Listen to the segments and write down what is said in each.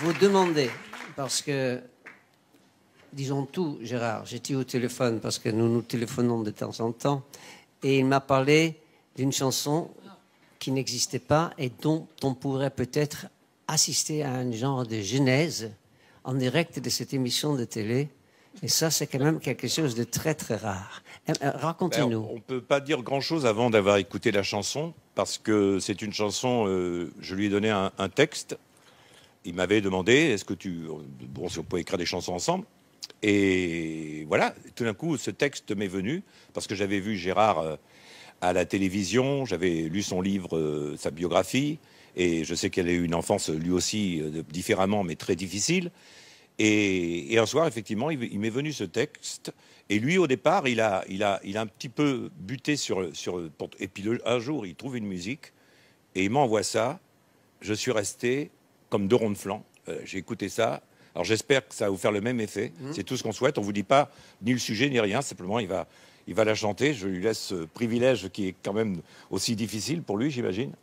vous demander, parce que, disons tout, Gérard, j'étais au téléphone parce que nous nous téléphonons de temps en temps, et il m'a parlé d'une chanson qui n'existait pas et dont on pourrait peut-être assister à un genre de genèse en direct de cette émission de télé. Et ça, c'est quand même quelque chose de très, très rare. Racontez-nous. On ne peut pas dire grand-chose avant d'avoir écouté la chanson, parce que c'est une chanson, je lui ai donné un texte. Il m'avait demandé, est-ce que si on pouvait écrire des chansons ensemble. Et voilà, tout d'un coup, ce texte m'est venu, parce que j'avais vu Gérard à la télévision, j'avais lu son livre, sa biographie, et je sais qu'il a eu une enfance, lui aussi, différemment, mais très difficile. Et un soir, effectivement, il m'est venu ce texte. Et lui, au départ, il a un petit peu buté et puis un jour, il trouve une musique et il m'envoie ça. Je suis resté comme deux ronds de flanc. J'ai écouté ça. Alors j'espère que ça va vous faire le même effet. C'est tout ce qu'on souhaite. On vous dit pas ni le sujet ni rien. Simplement, il va la chanter. Je lui laisse ce privilège qui est quand même aussi difficile pour lui, j'imagine.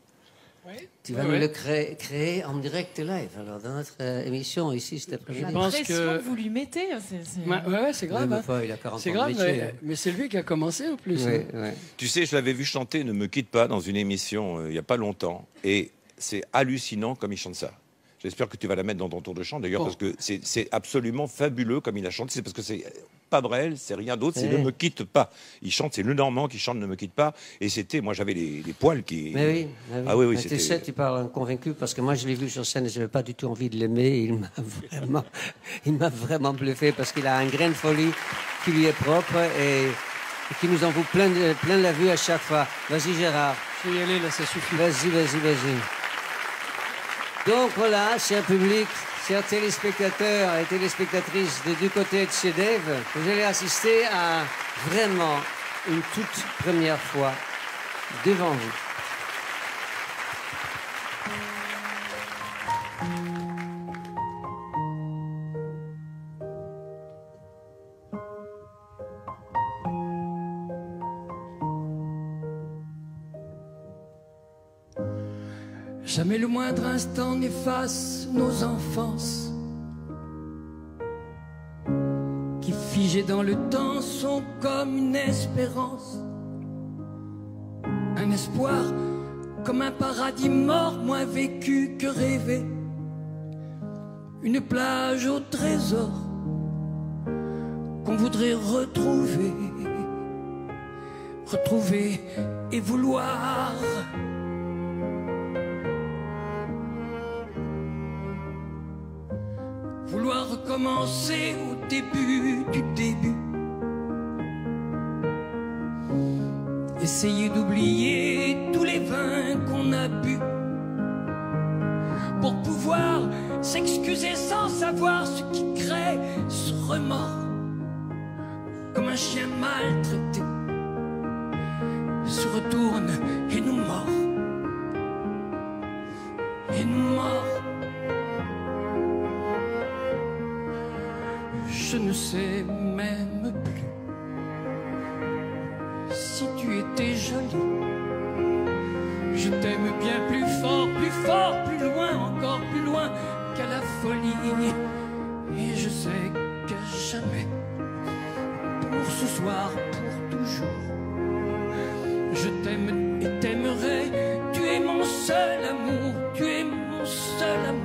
Oui. Tu vas nous le créer en direct live, alors, dans notre émission ici cet après-midi. Je pense que vous lui mettez. Ouais, c'est grave. Hein. Il a 40 c'est ans grave, de métier, mais c'est lui qui a commencé en plus. Oui, hein. oui. Tu sais, je l'avais vu chanter Ne me quitte pas dans une émission il n'y a pas longtemps. Et c'est hallucinant comme il chante ça. J'espère que tu vas la mettre dans ton tour de chant, d'ailleurs, parce que c'est absolument fabuleux comme il a chanté. C'est parce que c'est pas Brel, c'est rien d'autre, c'est Ne me quitte pas. Il chante, c'est le Normand qui chante Ne me quitte pas. Et c'était, moi j'avais les poils qui... Mais oui, Ah oui, mais tu sais, tu parles convaincu, parce que moi je l'ai vu sur scène et je n'avais pas du tout envie de l'aimer. Il m'a vraiment bluffé, parce qu'il a un grain de folie qui lui est propre et qui nous en vaut plein la vue à chaque fois. Vas-y Gérard. Je vais y aller, là, ça suffit. Vas-y. Donc voilà, cher public, chers téléspectateurs et téléspectatrices du côté de chez Dave, vous allez assister à vraiment une toute première fois devant vous. Jamais le moindre instant n'efface nos enfances, qui figées dans le temps sont comme une espérance, un espoir comme un paradis mort, moins vécu que rêvé, une plage au trésor qu'on voudrait retrouver et vouloir. Vouloir recommencer au début du début. Essayer d'oublier tous les vins qu'on a bu, pour pouvoir s'excuser sans savoir ce qui crée ce remords. Comme un chien maltraité se retourne et nous mord. Et nous mord. Je ne sais même plus si tu étais jolie. Je t'aime bien plus fort, plus loin, encore plus loin qu'à la folie. Et je sais qu'à jamais, pour ce soir, pour toujours, je t'aime et t'aimerai. Tu es mon seul amour, tu es mon seul amour.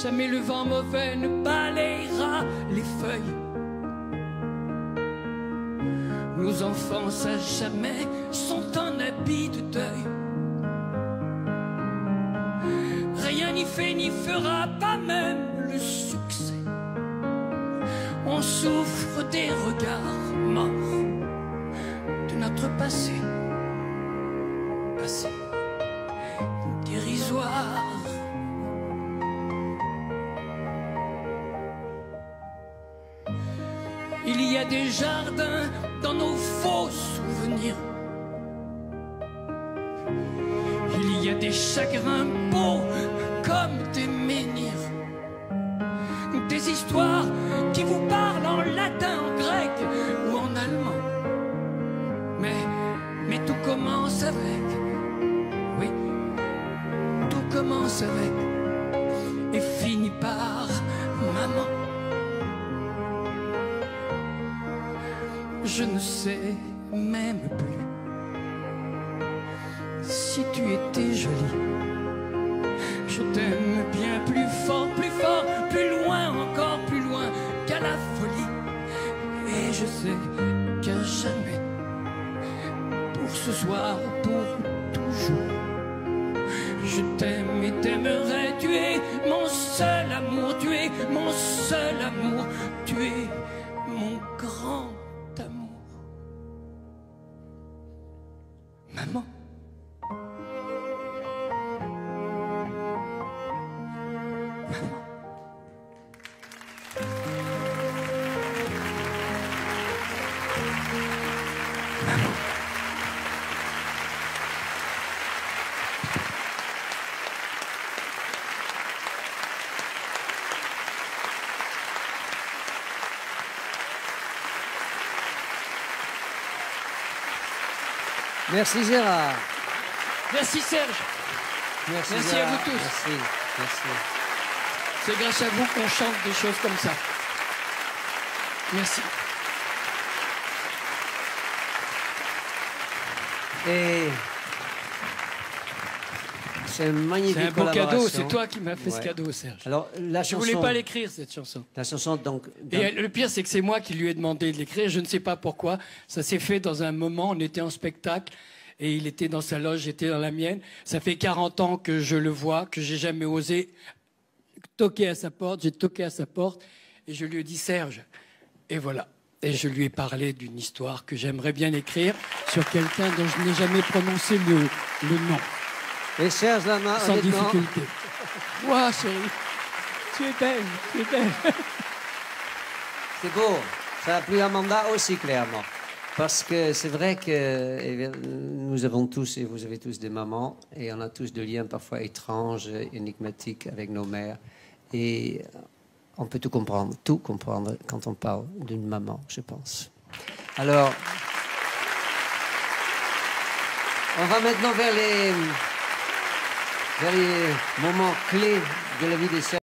Jamais le vent mauvais ne balayera les feuilles. Nos enfances à jamais sont un habit de deuil. Rien n'y fait ni fera, pas même le succès. On souffre des regards morts de notre passé, passé dérisoire. Il y a des jardins dans nos faux souvenirs, y a des chagrins beaux comme des menhirs, des histoires qui vous parlent en latin, en grec ou en allemand. Mais tout commence avec, oui, tout commence avec et finit par maman. Je ne sais même plus si tu étais jolie. Je t'aime bien plus fort, plus loin, encore plus loin qu'à la folie. Et je sais qu'à jamais, pour ce soir, pour toujours, je t'aime et t'aimerai. Tu es mon seul amour, tu es mon seul amour, tu es mon grand amour. Maman. Merci Gérard. Merci Serge. Merci, Merci à Gérard. vous tous. Merci. Merci. C'est grâce à vous qu'on chante des choses comme ça. Merci. Et c'est un magnifique C'est un beau cadeau, collaboration. c'est toi qui m'as fait ce Ouais. cadeau, Serge. Alors, la Je chanson, voulais pas l'écrire, cette chanson. la chanson, donc, Et le pire, c'est que c'est moi qui lui ai demandé de l'écrire. Je ne sais pas pourquoi. Ça s'est fait dans un moment, on était en spectacle, et il était dans sa loge, j'étais dans la mienne. Ça fait 40 ans que je le vois, que j'ai jamais osé toquer à sa porte. J'ai toqué à sa porte, et je lui ai dit, Serge, et voilà. Et je lui ai parlé d'une histoire que j'aimerais bien écrire sur quelqu'un dont je n'ai jamais prononcé le nom, et Serge Lama, sans honnêtement, difficulté. Ouah, chérie, tu es belle, tu es belle. c'est beau. Ça a plu à Amanda aussi, clairement. Parce que c'est vrai que nous avons tous, et vous avez tous des mamans, et on a tous des liens parfois étranges, énigmatiques avec nos mères. Et on peut tout comprendre quand on parle d'une maman, je pense. Alors, on va maintenant vers les moments clés de la vie des sœurs.